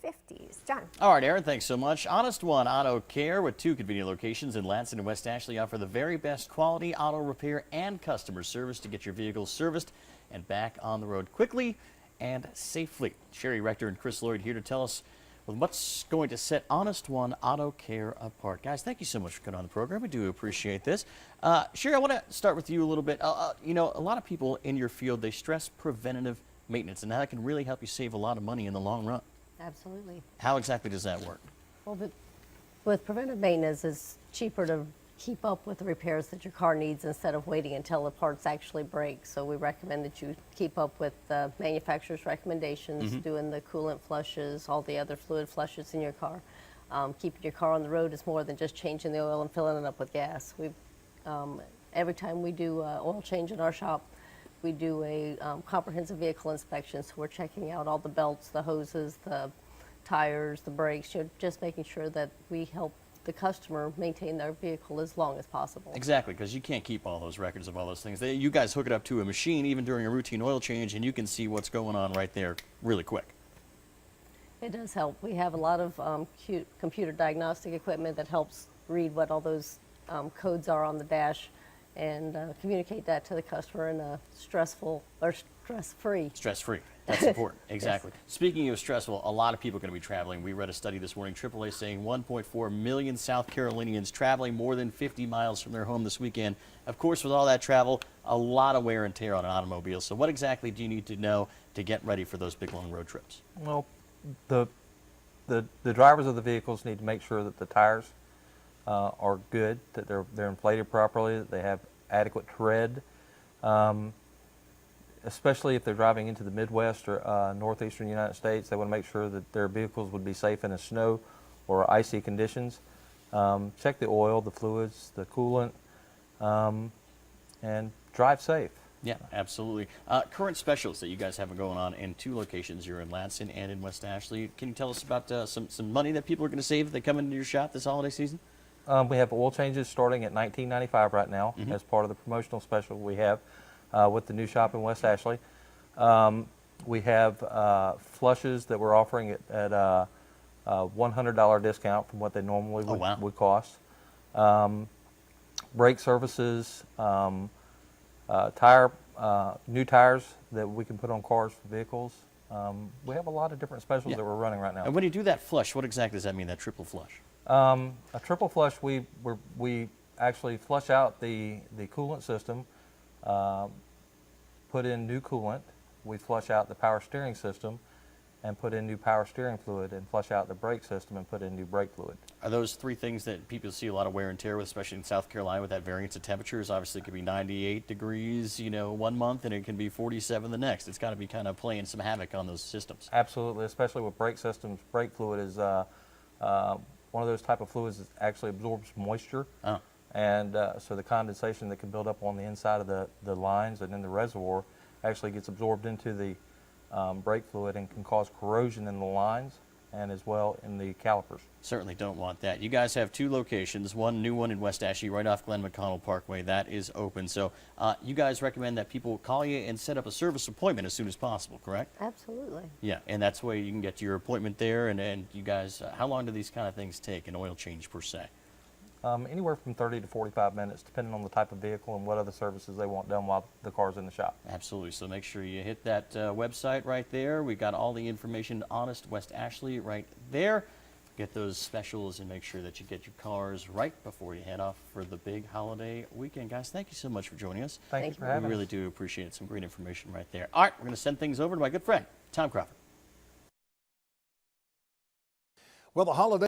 mid-50s. John. All right, Aaron, thanks so much. Honest One Auto Care with 2 convenient locations in Latson and West Ashley offer the very best quality auto repair and customer service to get your vehicle serviced and back on the road quickly and safely. Sherry Rector and Chris Lloyd here to tell us what's going to set Honest One Auto Care apart. Guys, thank you so much for coming on the program. We do appreciate this. Sherry, I want to start with you a little bit. You know, a lot of people in your field, they stress preventative maintenance, and that can really help you save a lot of money in the long run. Absolutely. How exactly does that work? Well, with preventive maintenance, it's cheaper to keep up with the repairs that your car needs instead of waiting until the parts actually break. So we recommend that you keep up with the manufacturer's recommendations, doing the coolant flushes, all the other fluid flushes in your car. Keeping your car on the road is more than just changing the oil and filling it up with gas. Every time we do oil change in our shop, we do a comprehensive vehicle inspection, so we're checking out all the belts, the hoses, the tires, the brakes, just making sure that we help the customer maintain their vehicle as long as possible. Exactly, because you can't keep all those records of all those things. You guys hook it up to a machine even during a routine oil change, and you can see what's going on right there really quick. It does help. We have a lot of computer diagnostic equipment that helps read what all those codes are on the dash and communicate that to the customer in a stress-free. Stress-free. That's important. Exactly. Yes. Speaking of stressful, a lot of people are going to be traveling. We read a study this morning, AAA saying 1.4 million South Carolinians traveling more than 50 miles from their home this weekend. Of course, with all that travel, a lot of wear and tear on an automobile. So what exactly do you need to know to get ready for those big, long road trips? Well, the drivers of the vehicles need to make sure that the tires are good, that they're inflated properly, that they have adequate tread. Especially if they're driving into the Midwest or northeastern United States, they want to make sure that their vehicles would be safe in a snow or icy conditions. Check the oil, the fluids, the coolant, and drive safe. Yeah, absolutely. Current specials that you guys have going on in 2 locations. You're in Latson and in West Ashley. Can you tell us about some money that people are going to save if they come into your shop this holiday season? We have oil changes starting at $19.95 right now as part of the promotional special we have with the new shop in West Ashley. We have flushes that we're offering at a $100 discount from what they normally would cost. Brake services, new tires that we can put on cars for vehicles. We have a lot of different specials that we're running right now. And when you do that flush, what exactly does that mean, that triple flush? A triple flush, we actually flush out the coolant system, put in new coolant. We flush out the power steering system and put in new power steering fluid, and flush out the brake system and put in new brake fluid. Are those 3 things that people see a lot of wear and tear with, especially in South Carolina with that variance of temperatures? Obviously, it could be 98 degrees, one month, and it can be 47 the next. It's got to be kind of playing some havoc on those systems. Absolutely, especially with brake systems. Brake fluid is one of those type of fluids that actually absorbs moisture. Oh. And so the condensation that can build up on the inside of the lines and in the reservoir actually gets absorbed into the brake fluid and can cause corrosion in the lines and as well in the calipers. Certainly don't want that. You guys have 2 locations, one new one in West Ashley right off Glenn McConnell Parkway. That is open. So you guys recommend that people call you and set up a service appointment as soon as possible, correct? Absolutely. Yeah, and that's the way you can get your appointment there. And you guys, how long do these kind of things take, an oil change per se? Anywhere from 30 to 45 minutes, depending on the type of vehicle and what other services they want done while the car's in the shop. Absolutely. So make sure you hit that website right there. We got all the information, Honest West Ashley, right there. Get those specials and make sure that you get your cars right before you head off for the big holiday weekend. Guys, thank you so much for joining us. Thank you for having us. We really do appreciate it. Some great information right there. All right, we're going to send things over to my good friend, Tom Crawford. Well, the holiday